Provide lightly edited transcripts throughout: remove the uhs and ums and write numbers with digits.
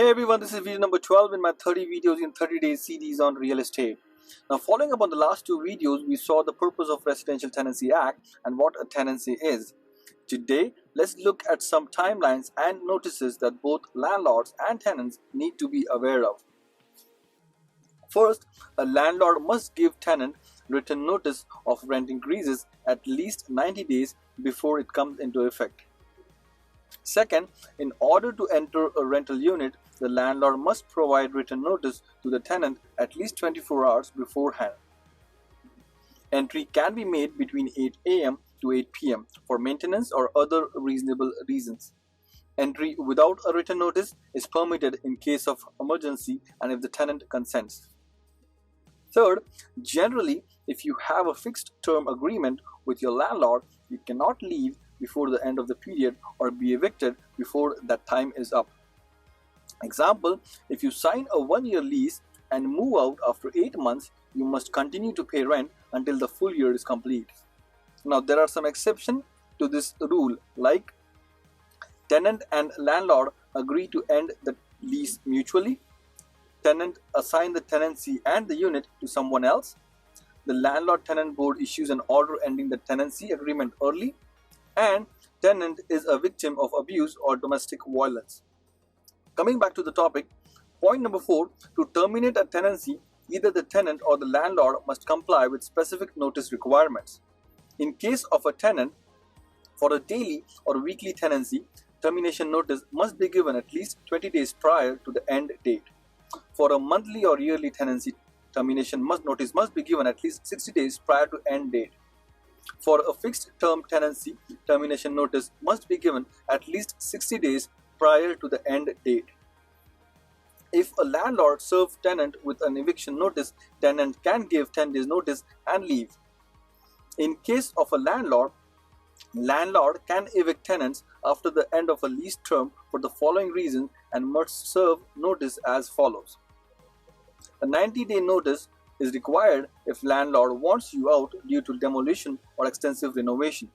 Hey everyone, this is video number 12 in my 30 videos in 30 days series on real estate. Now, following up on the last two videos, we saw the purpose of Residential Tenancy Act and what a tenancy is. Today, let's look at some timelines and notices that both landlords and tenants need to be aware of. First, a landlord must give tenant written notice of rent increases at least 90 days before it comes into effect. Second, in order to enter a rental unit, the landlord must provide written notice to the tenant at least 24 hours beforehand. Entry can be made between 8 a.m. to 8 p.m. for maintenance or other reasonable reasons. Entry without a written notice is permitted in case of emergency and if the tenant consents. Third, generally, if you have a fixed term agreement with your landlord, you cannot leave before the end of the period or be evicted before that time is up. Example, if you sign a 1-year lease and move out after 8 months, you must continue to pay rent until the full year is complete. Now, there are some exceptions to this rule, like tenant and landlord agree to end the lease mutually, tenant assign the tenancy and the unit to someone else, the landlord-tenant board issues an order ending the tenancy agreement early, and tenant is a victim of abuse or domestic violence. Coming back to the topic, point number 4, to terminate a tenancy, either the tenant or the landlord must comply with specific notice requirements. In case of a tenant, for a daily or weekly tenancy, termination notice must be given at least 20 days prior to the end date. For a monthly or yearly tenancy, termination notice must be given at least 60 days prior to end date. For a fixed term tenancy, termination notice must be given at least 60 days prior to the end date. If a landlord serves tenant with an eviction notice, tenant can give 10 days notice and leave. In case of a landlord can evict tenants after the end of a lease term for the following reason and must serve notice as follows. A 90-day notice is required if landlord wants you out due to demolition or extensive renovation.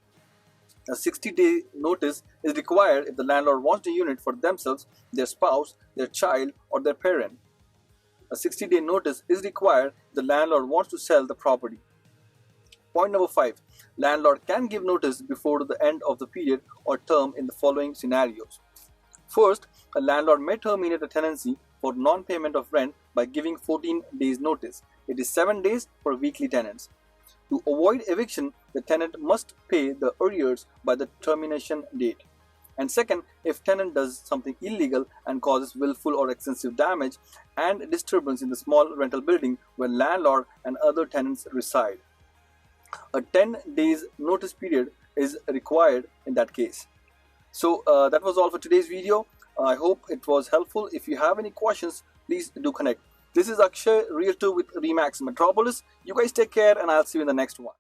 A 60-day notice is required if the landlord wants the unit for themselves, their spouse, their child, or their parent. A 60-day notice is required if the landlord wants to sell the property. Point number 5. Landlord can give notice before the end of the period or term in the following scenarios. First, a landlord may terminate a tenancy for non-payment of rent by giving 14 days notice. It is 7 days for weekly tenants. To avoid eviction, the tenant must pay the arrears by the termination date. And second, if tenant does something illegal and causes willful or extensive damage and disturbance in the small rental building where landlord and other tenants reside, a 10 days notice period is required in that case. So that was all for today's video. I hope it was helpful. If you have any questions, please do connect. This is Akshay, Realtor with Remax Metropolis. You guys take care and I'll see you in the next one.